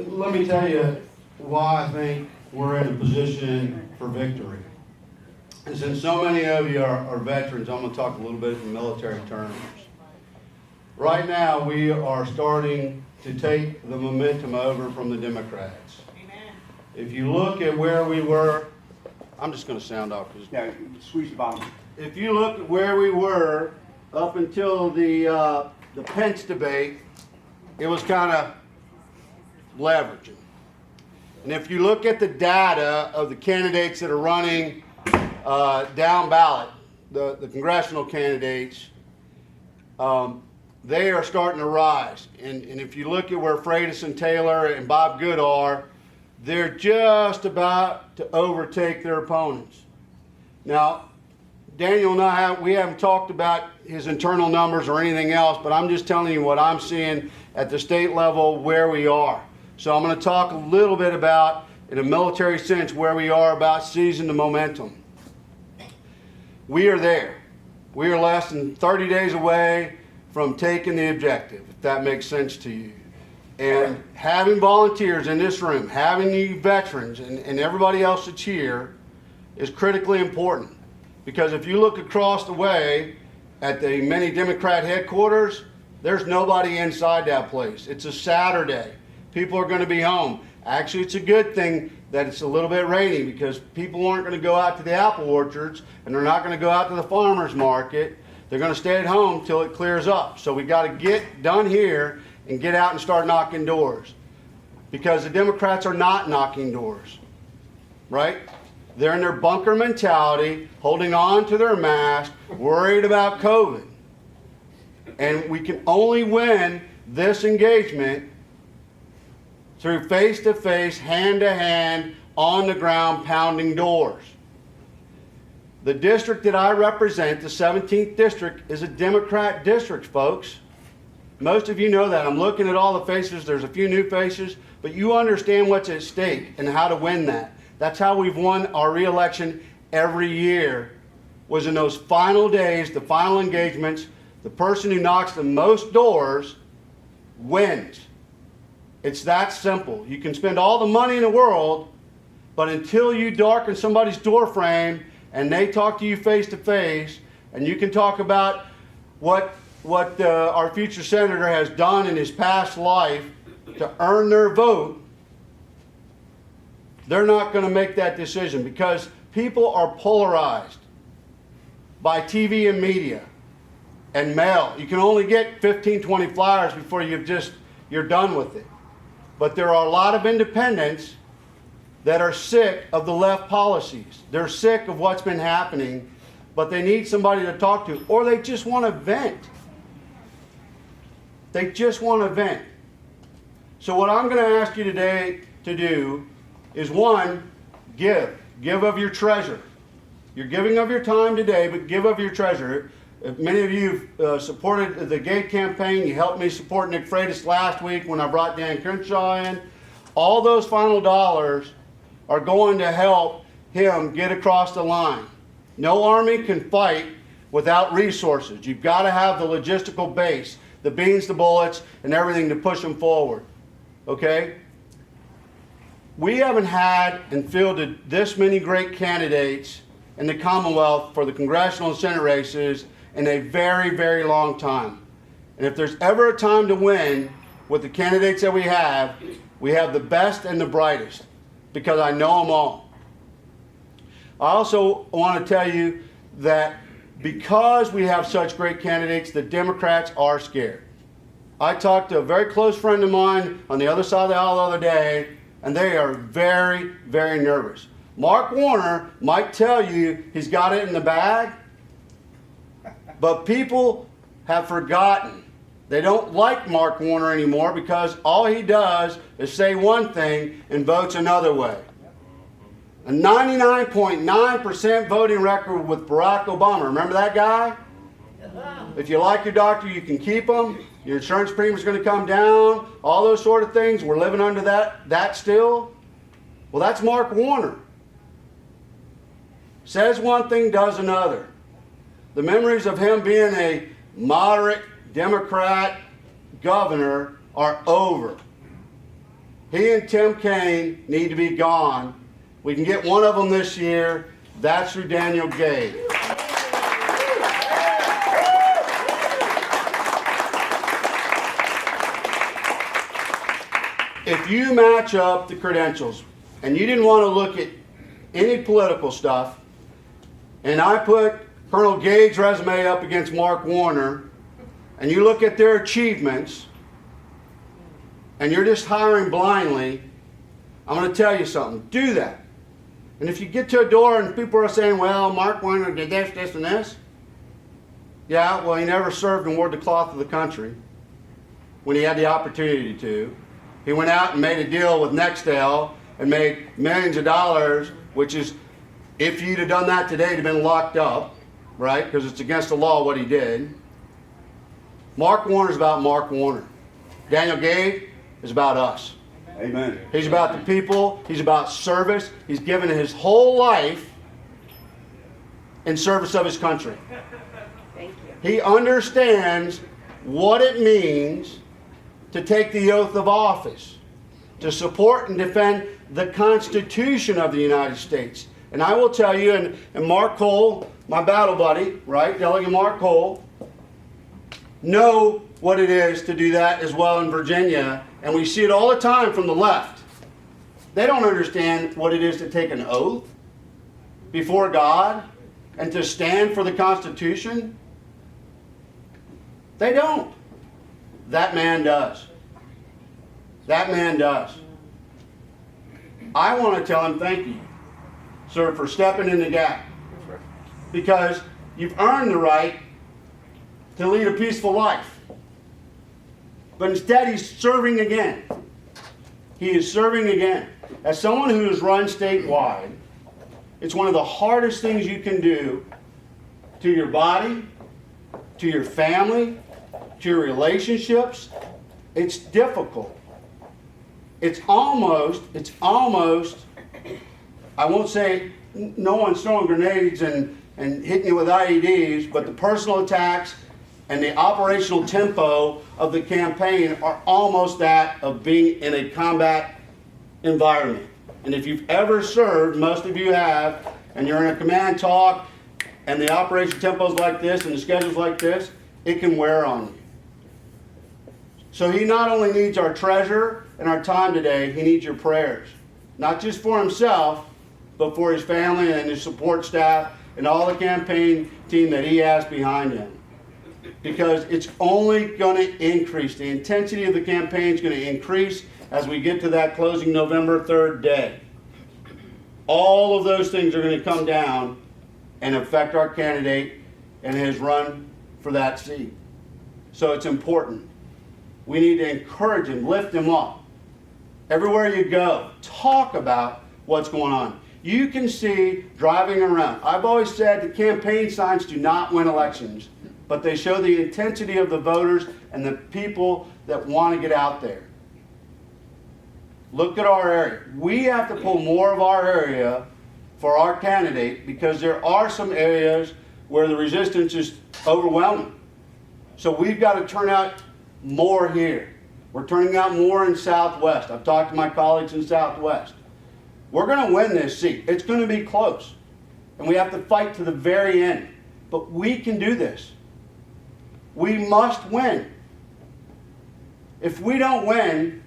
let me tell you why I think we're in a position for victory. And since so many of you are veterans, I'm going to talk a little bit in military terms. Right now, we are starting to take the momentum over from the Democrats. Amen. If you look at where we were, I'm just going to sound off. Yeah, squeeze the bottom. If you look at where we were up until the Pence debate, it was kind of leveraging. And if you look at the data of the candidates that are running down ballot, the congressional candidates, they are starting to rise. And if you look at where Freitas and Taylor and Bob Good are, they're just about to overtake their opponents. Now, Daniel and I, we haven't talked about his internal numbers or anything else, but I'm just telling you what I'm seeing at the state level where we are. So I'm going to talk a little bit about, in a military sense, where we are about seizing the momentum. We are there. We are less than 30 days away from taking the objective, if that makes sense to you. And having volunteers in this room, having the veterans and everybody else that's here is critically important. Because if you look across the way at the many Democrat headquarters, there's nobody inside that place. It's a Saturday. People are going to be home. Actually, it's a good thing that it's a little bit rainy because people aren't going to go out to the apple orchards and they're not going to go out to the farmer's market. They're going to stay at home till it clears up. So we got to get done here and get out and start knocking doors. Because the Democrats are not knocking doors, right? They're in their bunker mentality, holding on to their mask, worried about COVID. And we can only win this engagement through face-to-face, hand-to-hand, on-the-ground pounding doors. The district that I represent, the 17th district, is a Democrat district, folks. Most of you know that. I'm looking at all the faces. There's a few new faces, but you understand what's at stake and how to win that. That's how we've won our re-election every year, was in those final days, the final engagements. The person who knocks the most doors wins. It's that simple. You can spend all the money in the world, but until you darken somebody's door frame and they talk to you face to face, and you can talk about what our future senator has done in his past life to earn their vote, they're not going to make that decision because people are polarized by TV and media and mail. You can only get 15, 20 flyers before you're done with it. But there are a lot of independents that are sick of the left policies. They're sick of what's been happening, but they need somebody to talk to, or they just want to vent. They just want to vent. So what I'm going to ask you today to do is, one, give. Give of your treasure. You're giving of your time today, but give of your treasure. Many of you supported the Gade campaign. You helped me support Nick Freitas last week when I brought Dan Crenshaw in. All those final dollars are going to help him get across the line. No army can fight without resources. You've got to have the logistical base, the beans, the bullets, and everything to push them forward. Okay? We haven't had and fielded this many great candidates in the Commonwealth for the congressional and Senate races in a very, very long time. And if there's ever a time to win with the candidates that we have the best and the brightest, because I know them all. I also want to tell you that because we have such great candidates, the Democrats are scared. I talked to a very close friend of mine on the other side of the aisle the other day, and they are very, very nervous. Mark Warner might tell you he's got it in the bag, but people have forgotten. They don't like Mark Warner anymore because all he does is say one thing and votes another way. A 99.9% voting record with Barack Obama. Remember that guy? If you like your doctor, you can keep him. Your insurance premium is going to come down. All those sort of things. We're living under that still. Well, that's Mark Warner. Says one thing, does another. The memories of him being a moderate Democrat governor are over. He and Tim Kaine need to be gone. We can get one of them this year. That's through Daniel Gade. If you match up the credentials, and you didn't want to look at any political stuff, and I put Colonel Gade's resume up against Mark Warner, and you look at their achievements, and you're just hiring blindly, I'm going to tell you something. Do that. And if you get to a door and people are saying, well, Mark Warner did this, this, and this. Yeah, well, he never served and wore the cloth of the country when he had the opportunity to. He went out and made a deal with Nextel and made millions of dollars, which is, if you'd have done that today, he'd have been locked up, right? Because it's against the law what he did. Mark Warner's about Mark Warner. Daniel Gade is about us. Amen. He's about the people. He's about service. He's given his whole life in service of his country. Thank you. He understands what it means to take the oath of office, to support and defend the Constitution of the United States. And I will tell you, and Mark Cole, my battle buddy, right, Delegate Mark Cole, know what it is to do that as well in Virginia. And we see it all the time from the left. They don't understand what it is to take an oath before God and to stand for the Constitution. They don't. That man does. That man does. I want to tell him thank you, sir, for stepping in the gap. Because you've earned the right to lead a peaceful life. But instead, he's serving again. He is serving again. As someone who has run statewide, it's one of the hardest things you can do to your body, to your family, to your relationships. It's difficult. It's almost, I won't say no one's throwing grenades and hitting you with IEDs, but the personal attacks and the operational tempo of the campaign are almost that of being in a combat environment. And if you've ever served, most of you have, and you're in a command talk, and the operation tempo's like this, and the schedule's like this, it can wear on you. So he not only needs our treasure and our time today, he needs your prayers. Not just for himself, but for his family and his support staff and all the campaign team that he has behind him. Because it's only going to increase. The intensity of the campaign is going to increase as we get to that closing November 3rd day. All of those things are going to come down and affect our candidate and his run for that seat. So it's important. We need to encourage him, lift him up. Everywhere you go, talk about what's going on. You can see driving around. I've always said the campaign signs do not win elections, but they show the intensity of the voters and the people that want to get out there. Look at our area. We have to pull more of our area for our candidate because there are some areas where the resistance is overwhelming. So we've got to turn out more here. We're turning out more in Southwest. I've talked to my colleagues in Southwest. We're going to win this seat. It's going to be close. And we have to fight to the very end. But we can do this. We must win. If we don't win,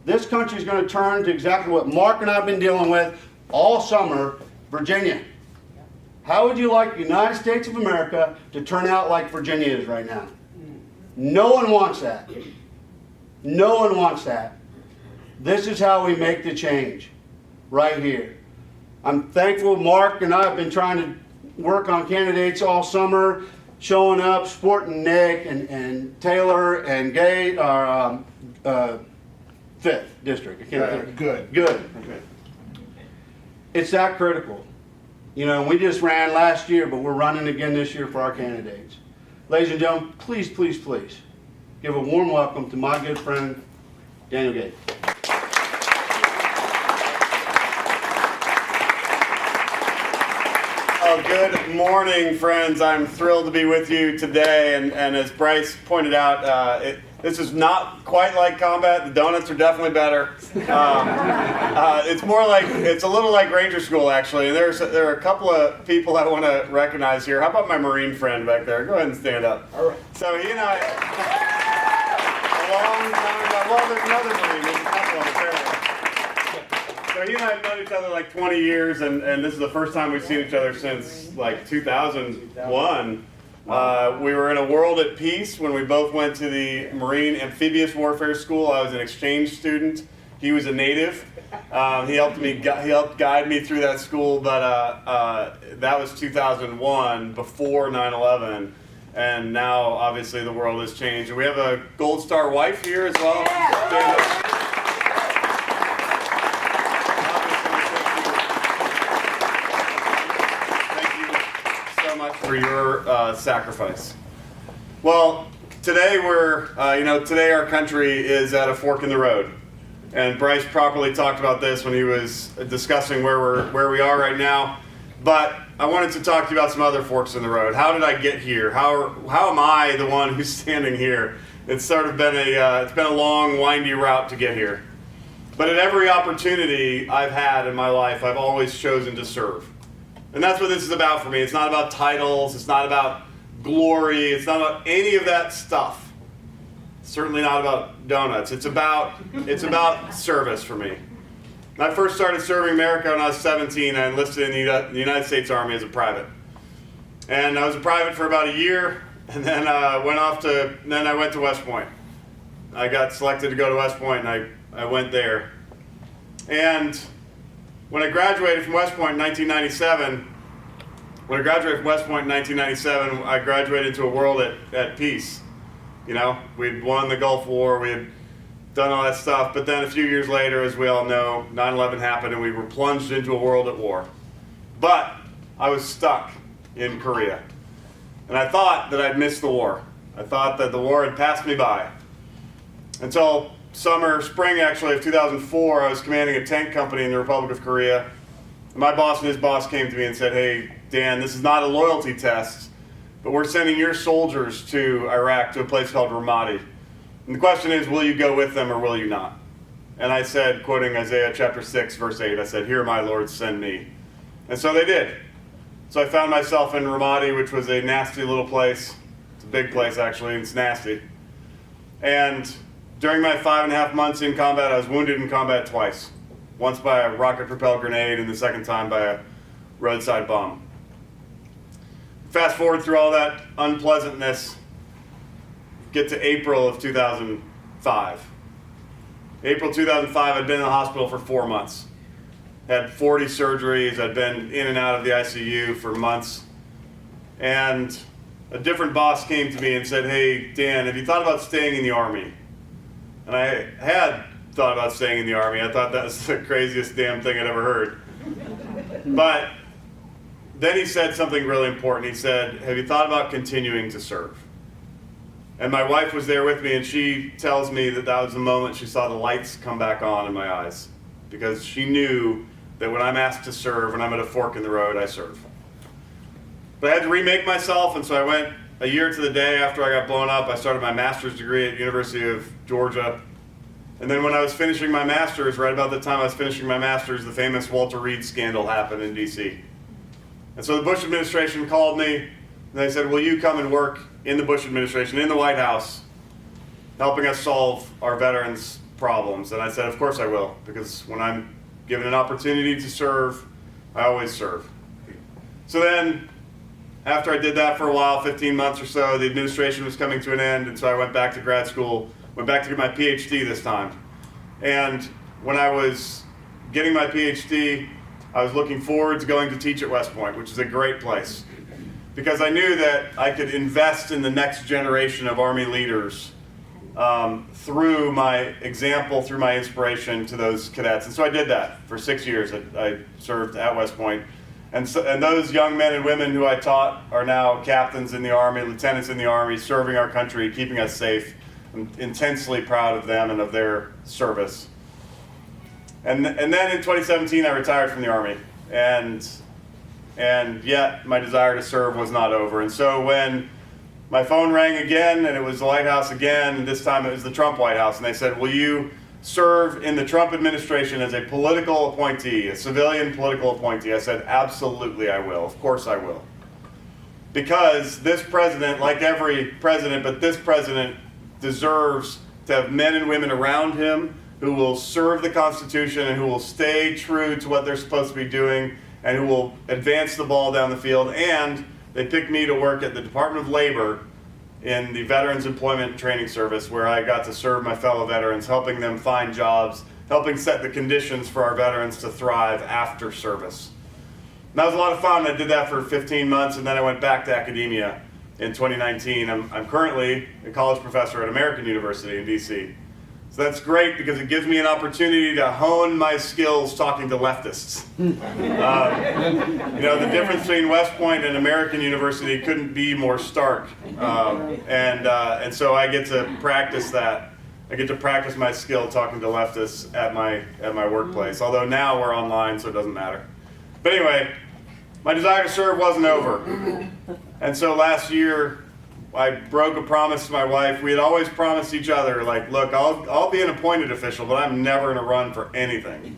this country is going to turn to exactly what Mark and I have been dealing with all summer, Virginia. How would you like the United States of America to turn out like Virginia is right now? No one wants that. No one wants that. This is how we make the change, right here. I'm thankful Mark and I have been trying to work on candidates all summer, showing up, supporting Nick and Taylor and Gade, our 5th district. I can't think. Good. Okay. It's that critical. You know, we just ran last year, but we're running again this year for our candidates. Ladies and gentlemen, please, please, please give a warm welcome to my good friend, Daniel Gade. Oh, good morning, friends. I'm thrilled to be with you today. And as Bryce pointed out, This is not quite like combat. The donuts are definitely better. It's more like, it's a little like Ranger School, actually. And there are a couple of people I want to recognize here. How about my Marine friend back there? Go ahead and stand up. All right. So he and I, a long time ago, well, there's another Marine. There's a couple of them, apparently. So he and I have known each other like 20 years, and this is the first time we've seen each other since like 2001. We were in a world at peace when we both went to the Marine Amphibious Warfare School. I was an exchange student. He was a native. He helped guide me through that school, but that was 2001, before 9/11. And now, obviously, the world has changed. And we have a Gold Star wife here as well. Yeah. For your sacrifice. Well, today today our country is at a fork in the road, and Bryce properly talked about this when he was discussing where we are right now. But I wanted to talk to you about some other forks in the road. How did I get here? How am I the one who's standing here? It's sort of been it's been a long, windy route to get here. But at every opportunity I've had in my life, I've always chosen to serve. And that's what this is about for me. It's not about titles. It's not about glory. It's not about any of that stuff. It's certainly not about donuts. It's about service for me. I first started serving America when I was 17. I enlisted in the United States Army as a private. And I was a private for about a year, and then I went to West Point. I got selected to go to West Point, and I went there. And when I graduated from West Point in 1997, I graduated into a world at peace. You know, we'd won the Gulf War, we had done all that stuff, but then a few years later, as we all know, 9/11 happened and we were plunged into a world at war. But I was stuck in Korea. And I thought that I'd missed the war. I thought that the war had passed me by. Until spring actually of 2004, I was commanding a tank company in the Republic of Korea. And my boss and his boss came to me and said, "Hey, Dan, this is not a loyalty test, but we're sending your soldiers to Iraq, to a place called Ramadi. And the question is, will you go with them or will you not?" And I said, quoting Isaiah chapter 6, verse 8, I said, "Here, my Lord, send me." And so they did. So I found myself in Ramadi, which was a nasty little place. It's a big place, actually, and it's nasty. And during my 5.5 months in combat, I was wounded in combat twice. Once by a rocket-propelled grenade, and the second time by a roadside bomb. Fast forward through all that unpleasantness, get to April of 2005. April 2005, I'd been in the hospital for 4 months. Had 40 surgeries, I'd been in and out of the ICU for months. And a different boss came to me and said, "Hey, Dan, have you thought about staying in the Army?" And I had thought about staying in the Army. I thought that was the craziest damn thing I'd ever heard. But then he said something really important. He said, "Have you thought about continuing to serve?" And my wife was there with me, and she tells me that that was the moment she saw the lights come back on in my eyes. Because she knew that when I'm asked to serve, when I'm at a fork in the road, I serve. But I had to remake myself, and so I went a year to the day after I got blown up. I started my master's degree at University of Georgia. And then when I was finishing my master's, right about the time I was finishing my master's, the famous Walter Reed scandal happened in DC. And so the Bush administration called me, and they said, "Will you come and work in the Bush administration, in the White House, helping us solve our veterans' problems?" And I said, "Of course I will, because when I'm given an opportunity to serve, I always serve." So then, after I did that for a while, 15 months or so, the administration was coming to an end, and so I went back to grad school, went back to get my PhD this time. And when I was getting my PhD, I was looking forward to going to teach at West Point, which is a great place, because I knew that I could invest in the next generation of Army leaders through my example, through my inspiration to those cadets. And so I did that for 6 years. I served at West Point. And those young men and women who I taught are now captains in the Army, lieutenants in the Army, serving our country, keeping us safe. I'm intensely proud of them and of their service. And then in 2017, I retired from the Army. And yet my desire to serve was not over. And so when my phone rang again, and it was the White House again, and this time it was the Trump White House, and they said, will you serve in the Trump administration as a political appointee, a civilian political appointee? I said, absolutely I will. Of course I will. Because this president, like every president, but this president deserves to have men and women around him who will serve the Constitution and who will stay true to what they're supposed to be doing and who will advance the ball down the field. And they picked me to work at the Department of Labor in the Veterans Employment and Training Service, where I got to serve my fellow veterans, helping them find jobs, helping set the conditions for our veterans to thrive after service. And that was a lot of fun. I did that for 15 months, and then I went back to academia in 2019. I'm currently a college professor at American University in DC. So that's great because it gives me an opportunity to hone my skills talking to leftists. You know, the difference between West Point and American University couldn't be more stark. And so I get to practice that. I get to practice my skill talking to leftists at my workplace. Although now we're online, so it doesn't matter. But anyway, my desire to serve wasn't over. And so last year, I broke a promise to my wife. We had always promised each other, like, look, I'll be an appointed official, but I'm never going to run for anything.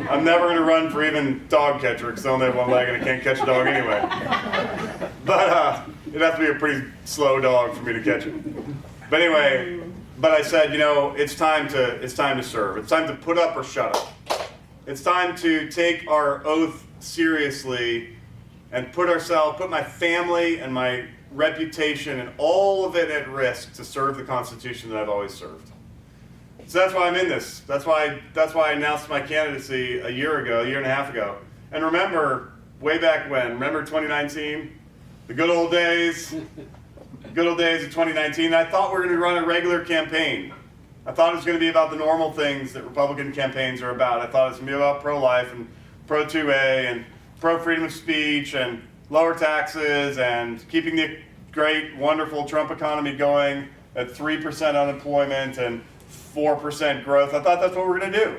I'm never going to run for even dog catcher, because I only have one leg and I can't catch a dog anyway. But it'd have to be a pretty slow dog for me to catch it. But anyway, but I said, you know, it's time to serve. It's time to put up or shut up. It's time to take our oath seriously and put my family and my reputation and all of it at risk to serve the Constitution that I've always served. So that's why I'm in this. That's why I announced my candidacy a year and a half ago. And remember, way back when, remember 2019? The good old days of 2019. I thought we were going to run a regular campaign. I thought it was going to be about the normal things that Republican campaigns are about. I thought it was going to be about pro-life and pro-2A and pro-freedom of speech and lower taxes and keeping the great, wonderful Trump economy going at 3% unemployment and 4% growth. I thought that's what we were going to do.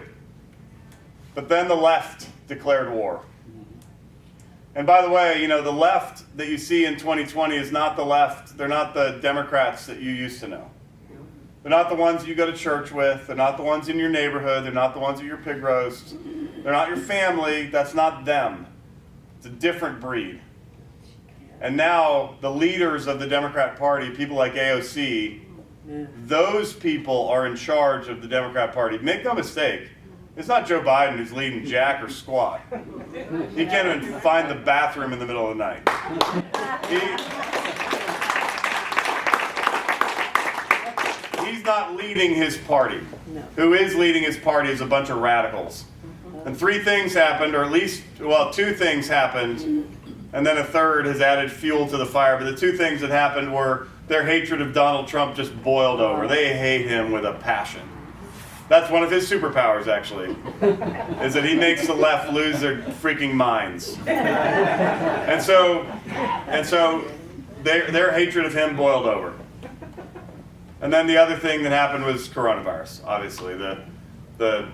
But then the left declared war. And by the way, you know, the left that you see in 2020 is not the left. They're not the Democrats that you used to know. They're not the ones you go to church with. They're not the ones in your neighborhood. They're not the ones at your pig roast. They're not your family. That's not them. It's a different breed. And now the leaders of the Democrat Party, people like AOC, those people are in charge of the Democrat Party. Make no mistake, it's not Joe Biden who's leading jack or squat. He can't even find the bathroom in the middle of the night. He's not leading his party. Who is leading his party is a bunch of radicals. And three things happened, or at least, well, two things happened, and then a third has added fuel to the fire. But the two things that happened were their hatred of Donald Trump just boiled over. They hate him with a passion. That's one of his superpowers, actually, is that he makes the left lose their freaking minds. And so their hatred of him boiled over. And then the other thing that happened was coronavirus, obviously, the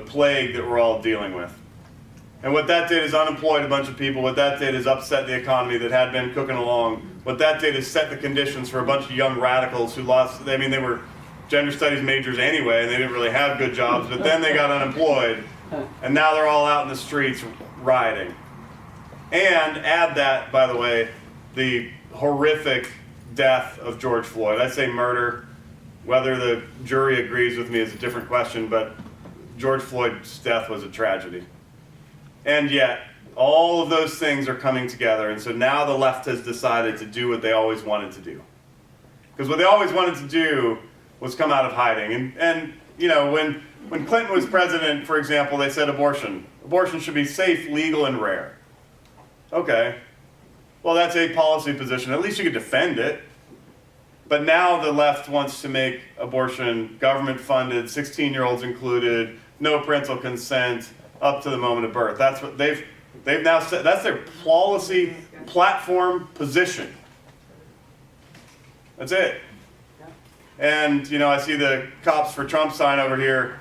plague that we're all dealing with. And what that did is unemployed a bunch of people. What that did is upset the economy that had been cooking along. What that did is set the conditions for a bunch of young radicals who lost, they were gender studies majors anyway, and they didn't really have good jobs, but then they got unemployed, and now they're all out in the streets rioting. And add that, by the way, the horrific death of George Floyd. I say murder. Whether the jury agrees with me is a different question, but George Floyd's death was a tragedy. And yet, all of those things are coming together, and so now the left has decided to do what they always wanted to do. Because what they always wanted to do was come out of hiding. And you know, when Clinton was president, for example, they said abortion should be safe, legal, and rare. Okay. Well, that's a policy position. At least you could defend it. But now the left wants to make abortion government-funded, 16-year-olds included, no parental consent, up to the moment of birth. That's what they've now said. That's their policy platform position. That's it. And, you know, I see the Cops for Trump sign over here.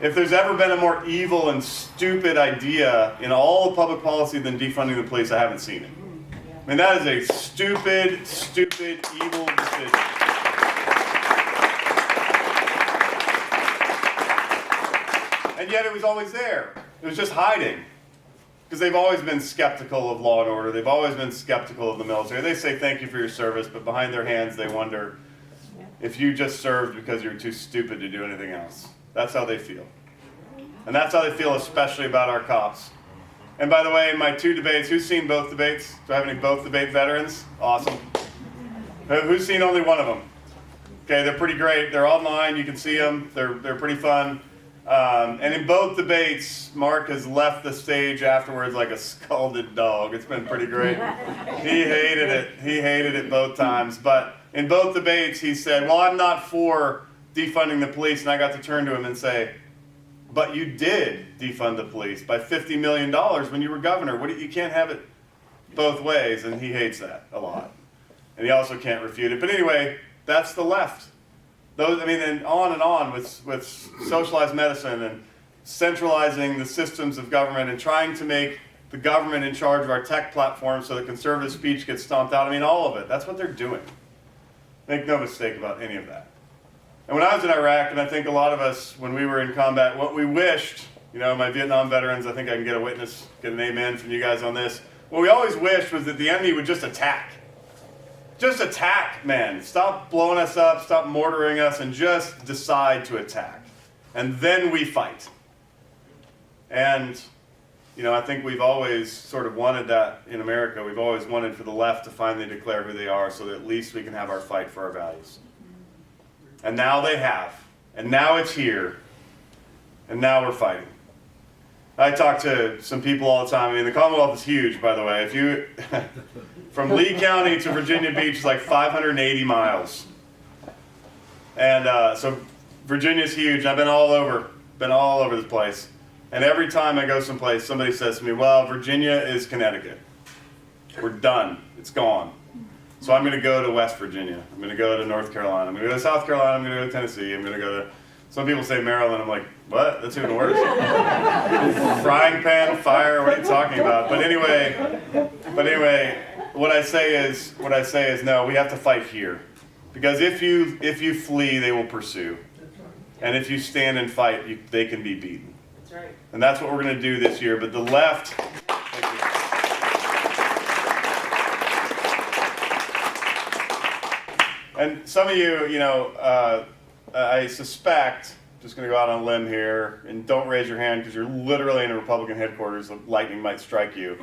If there's ever been a more evil and stupid idea in all of public policy than defunding the police, I haven't seen it. I mean, that is a stupid, stupid, evil decision. And yet it was always there. It was just hiding. Because they've always been skeptical of law and order. They've always been skeptical of the military. They say thank you for your service, but behind their hands they wonder if you just served because you're too stupid to do anything else. That's how they feel. And that's how they feel especially about our cops. And by the way, in my 2 debates, who's seen both debates? Do I have any both debate veterans? Awesome. Who's seen only one of them? Okay, they're pretty great. They're online. You can see them. They're pretty fun. And in both debates, Mark has left the stage afterwards like a scalded dog. It's been pretty great. He hated it. He hated it both times. But in both debates, he said, well, I'm not for defunding the police. And I got to turn to him and say, but you did defund the police by $50 million when you were governor. You can't have it both ways. And he hates that a lot. And he also can't refute it. But anyway, that's the left. And on with socialized medicine and centralizing the systems of government and trying to make the government in charge of our tech platform so that conservative speech gets stomped out. I mean, all of it. That's what they're doing. Make no mistake about any of that. And when I was in Iraq, and I think a lot of us, when we were in combat, what we wished, my Vietnam veterans, I think I can get a witness, get an amen from you guys on this. What we always wished was that the enemy would just attack. Just attack, man. Stop blowing us up, stop mortaring us, and just decide to attack. And then we fight. And, I think we've always sort of wanted that in America. We've always wanted for the left to finally declare who they are so that at least we can have our fight for our values. And now they have. And now it's here. And now we're fighting. I talk to some people all the time. I mean, the Commonwealth is huge, by the way. If you, from Lee County to Virginia Beach is like 580 miles. And so Virginia's huge. I've been all over the place. And every time I go someplace, somebody says to me, well, Virginia is Connecticut. We're done. It's gone. So I'm going to go to West Virginia. I'm going to go to North Carolina. I'm going to go to South Carolina. I'm going to go to Tennessee. I'm going to go to... Some people say Maryland. I'm like, what? That's even worse. Frying pan, fire. What are you talking about? But anyway, what I say is no. We have to fight here, because if you flee, they will pursue, and if you stand and fight, they can be beaten. That's right. And that's what we're going to do this year. But the left. And some of you, I suspect, just going to go out on a limb here, and don't raise your hand because you're literally in a Republican headquarters, lightning might strike you.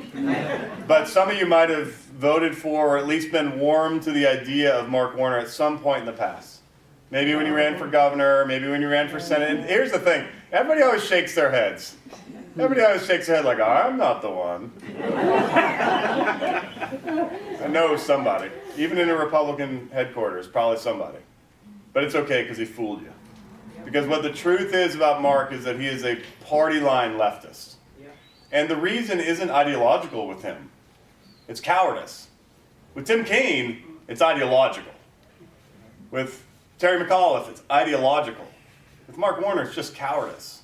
But some of you might have voted for, or at least been warm to the idea of Mark Warner at some point in the past. Maybe when you ran for governor, maybe when you ran for Senate. And here's the thing, everybody always shakes their heads. Everybody always shakes their head like, I'm not the one. I know somebody, even in a Republican headquarters, probably somebody. But it's okay because he fooled you. Because what the truth is about Mark is that he is a party line leftist. And the reason isn't ideological with him. It's cowardice. With Tim Kaine, it's ideological. With Terry McAuliffe, it's ideological. With Mark Warner, it's just cowardice.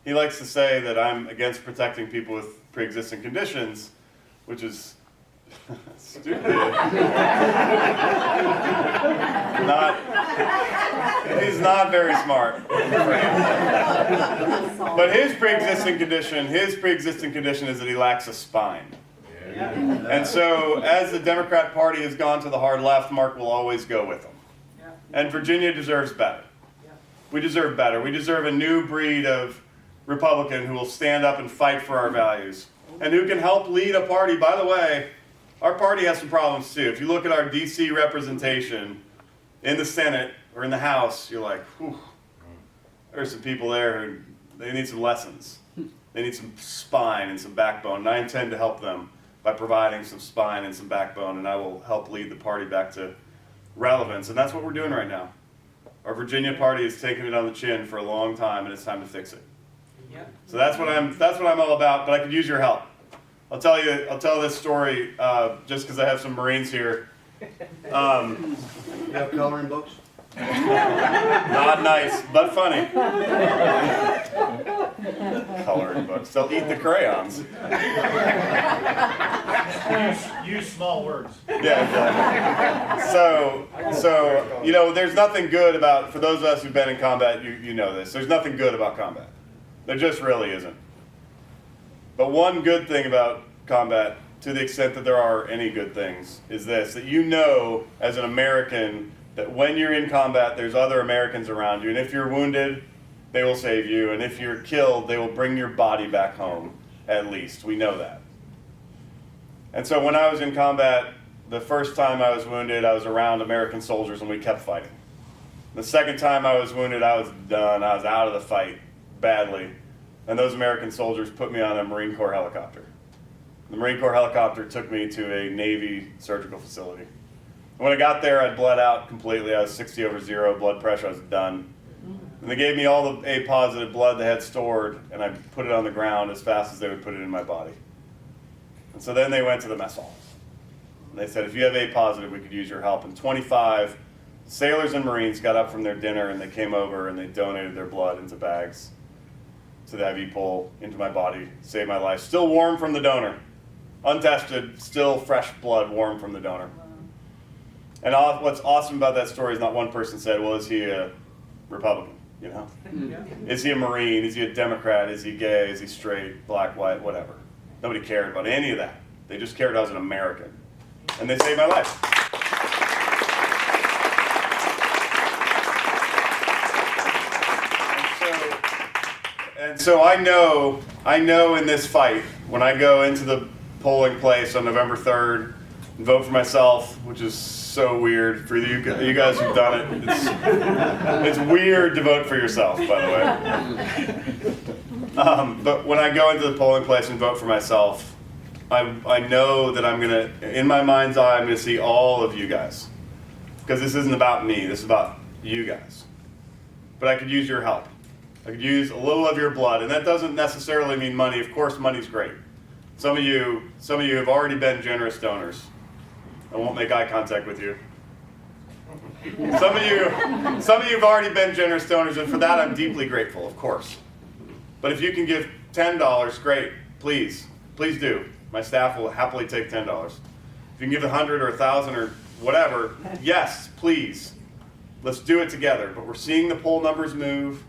He likes to say that I'm against protecting people with pre-existing conditions, which is stupid. He's not very smart. But his pre-existing condition is that he lacks a spine. And so as the Democrat Party has gone to the hard left, Mark will always go with them. And Virginia deserves better. We deserve better. We deserve a new breed of Republican who will stand up and fight for our values, and who can help lead a party. By the way, our party has some problems too. If you look at our DC representation in the Senate or in the House, you're like, whew, there's some people there who they need some lessons. They need some spine and some backbone, and I intend to help them by providing some spine and some backbone, and I will help lead the party back to relevance. And that's what we're doing right now. Our Virginia party has taken it on the chin for a long time, and it's time to fix it. Yep. So that's what I'm all about. But I could use your help. I'll tell this story just because I have some Marines here. You have coloring books? Not nice, but funny. Coloring books. They'll eat the crayons. Use small words. Yeah, exactly. So you know, there's nothing good about, for those of us who've been in combat, you know this. There's nothing good about combat. There just really isn't. But one good thing about combat, to the extent that there are any good things, is this, that you know as an American that when you're in combat, there's other Americans around you, and if you're wounded, they will save you, and if you're killed, they will bring your body back home, at least. We know that. And so when I was in combat, the first time I was wounded, I was around American soldiers and we kept fighting. The second time I was wounded, I was done. I was out of the fight badly. And those American soldiers put me on a Marine Corps helicopter. The Marine Corps helicopter took me to a Navy surgical facility. When I got there, I'd bled out completely. I was 60 over 0, blood pressure, I was done. And they gave me all the A positive blood they had stored, and I put it on the ground as fast as they would put it in my body. And so then they went to the mess hall. And they said, if you have A positive, we could use your help. And 25 sailors and Marines got up from their dinner, and they came over and they donated their blood into bags to the IV pole into my body, saved my life. Still warm from the donor. Untested, still fresh blood, warm from the donor. And what's awesome about that story is not one person said, well, is he a Republican? You know? Is he a Marine? Is he a Democrat? Is he gay? Is he straight, black, white, whatever? Nobody cared about any of that. They just cared I was an American. And they saved my life. And so I know in this fight, when I go into the polling place on November 3rd and vote for myself, which is so weird for you guys who've done it. It's weird to vote for yourself, by the way. But when I go into the polling place and vote for myself, I know that I'm gonna, in my mind's eye, I'm gonna see all of you guys. Because this isn't about me, this is about you guys. But I could use your help. I could use a little of your blood, and that doesn't necessarily mean money. Of course, money's great. Some of you have already been generous donors. I won't make eye contact with you. Some of you have already been generous donors, and for that I'm deeply grateful, of course. But if you can give $10, great, please do. My staff will happily take $10. If you can give 100 or 1,000 or whatever, yes, please. Let's do it together. But we're seeing the poll numbers move.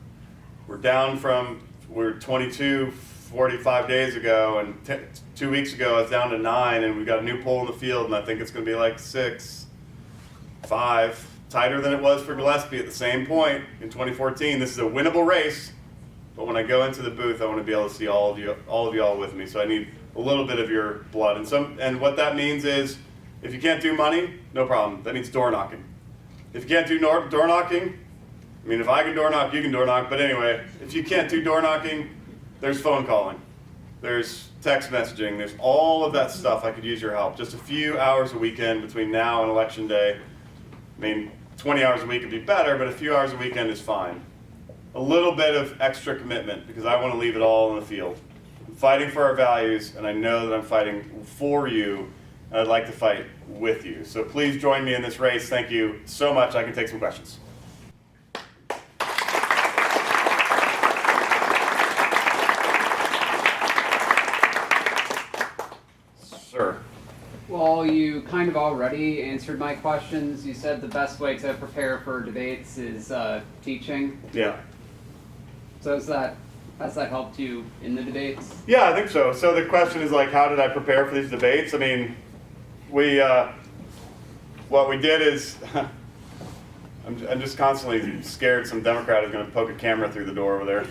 We're 22 45 days ago, and 2 weeks ago I was down to 9, and we got a new poll in the field, and I think it's going to be like 6, 5, tighter than it was for Gillespie at the same point in 2014. This is a winnable race, but when I go into the booth, I want to be able to see all of y'all with me. So I need a little bit of your blood, and what that means is, if you can't do money, no problem. That means door knocking. If you can't do door knocking, I mean, if I can door knock, you can door knock. But anyway, if you can't do door knocking, there's phone calling, there's text messaging, there's all of that stuff. I could use your help. Just a few hours a weekend between now and election day. I mean, 20 hours a week would be better, but a few hours a weekend is fine. A little bit of extra commitment, because I want to leave it all in the field. I'm fighting for our values, and I know that I'm fighting for you, and I'd like to fight with you. So please join me in this race. Thank you so much. I can take some questions. Well, you kind of already answered my questions. You said the best way to prepare for debates is teaching. Yeah. So has that helped you in the debates? Yeah, I think so. So the question is like, how did I prepare for these debates? I mean, what we did is, I'm just constantly scared some Democrat is going to poke a camera through the door over there.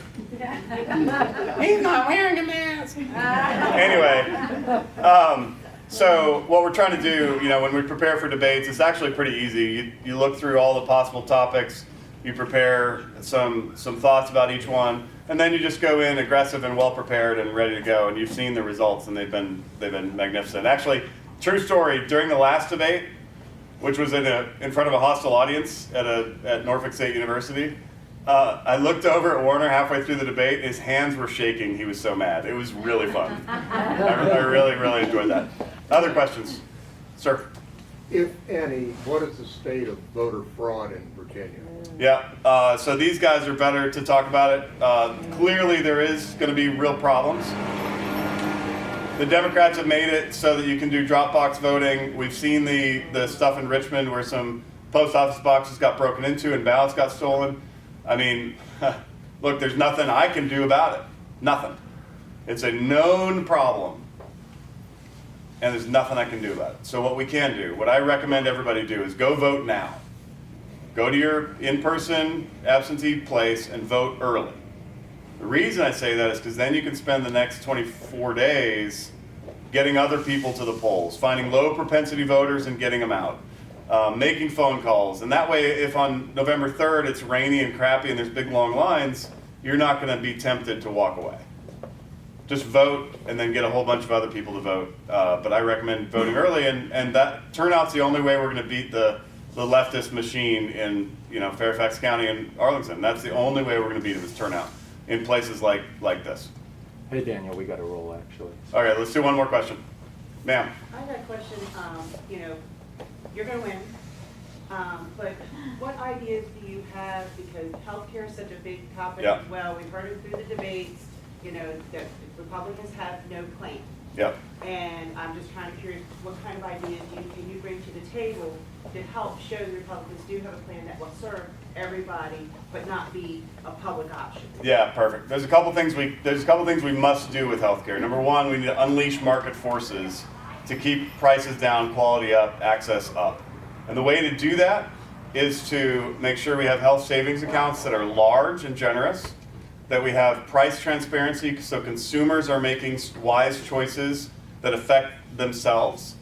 He's not wearing a mask. Anyway. So what we're trying to do, when we prepare for debates, it's actually pretty easy. You look through all the possible topics, you prepare some thoughts about each one, and then you just go in aggressive and well prepared and ready to go. And you've seen the results, and they've been magnificent. Actually, true story. During the last debate, which was in front of a hostile audience at Norfolk State University, I looked over at Warner halfway through the debate. His hands were shaking. He was so mad. It was really fun. I really, really enjoyed that. Other questions? Sir? If any, what is the state of voter fraud in Virginia? Yeah, so these guys are better to talk about it. Clearly there is going to be real problems. The Democrats have made it so that you can do drop box voting. We've seen the stuff in Richmond where some post office boxes got broken into and ballots got stolen. I mean, look, there's nothing I can do about it. Nothing. It's a known problem. And there's nothing I can do about it. So what we can do, what I recommend everybody do is go vote now. Go to your in-person absentee place and vote early. The reason I say that is because then you can spend the next 24 days getting other people to the polls, finding low propensity voters and getting them out, making phone calls. And that way, if on November 3rd it's rainy and crappy and there's big long lines, you're not going to be tempted to walk away. Just vote and then get a whole bunch of other people to vote. But I recommend voting early, and that turnout's the only way we're going to beat the leftist machine in Fairfax County and Arlington. That's the only way we're going to beat them is turnout in places like this. Hey Daniel, we got a roll actually. All right, let's do one more question. Ma'am. I got a question. You're going to win, but what ideas do you have? Because healthcare is such a big topic Yeah. as well. We've heard it through the debates. That Republicans have no plan. Yep. And I'm just kind of curious, what kind of ideas can you bring to the table to help show the Republicans do have a plan that will serve everybody, but not be a public option? Yeah, perfect. There's a couple things we must do with healthcare. Number one, we need to unleash market forces to keep prices down, quality up, access up. And the way to do that is to make sure we have health savings accounts that are large and generous, that we have price transparency so consumers are making wise choices that affect themselves,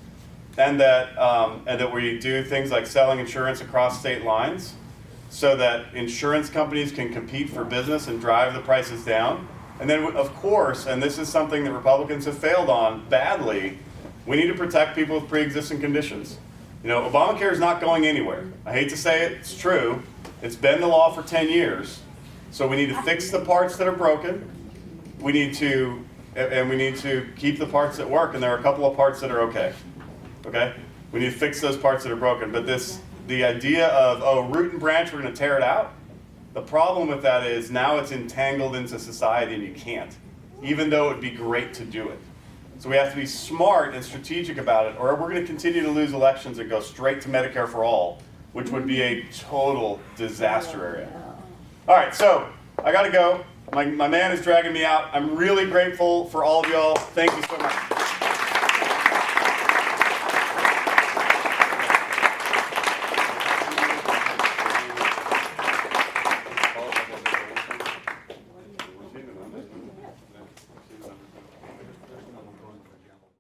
and that we do things like selling insurance across state lines so that insurance companies can compete for business and drive the prices down. And then, of course, and this is something that Republicans have failed on badly, we need to protect people with pre-existing conditions. Obamacare is not going anywhere. I hate to say it, it's true. It's been the law for 10 years. So we need to fix the parts that are broken. We need to keep the parts that work, and there are a couple of parts that are okay. Okay? We need to fix those parts that are broken. But the idea of, root and branch, we're going to tear it out, the problem with that is now it's entangled into society and you can't, even though it would be great to do it. So we have to be smart and strategic about it, or we're going to continue to lose elections and go straight to Medicare for all, which would be a total disaster area. All right, so I got to go. My man is dragging me out. I'm really grateful for all of y'all. Thank you so much.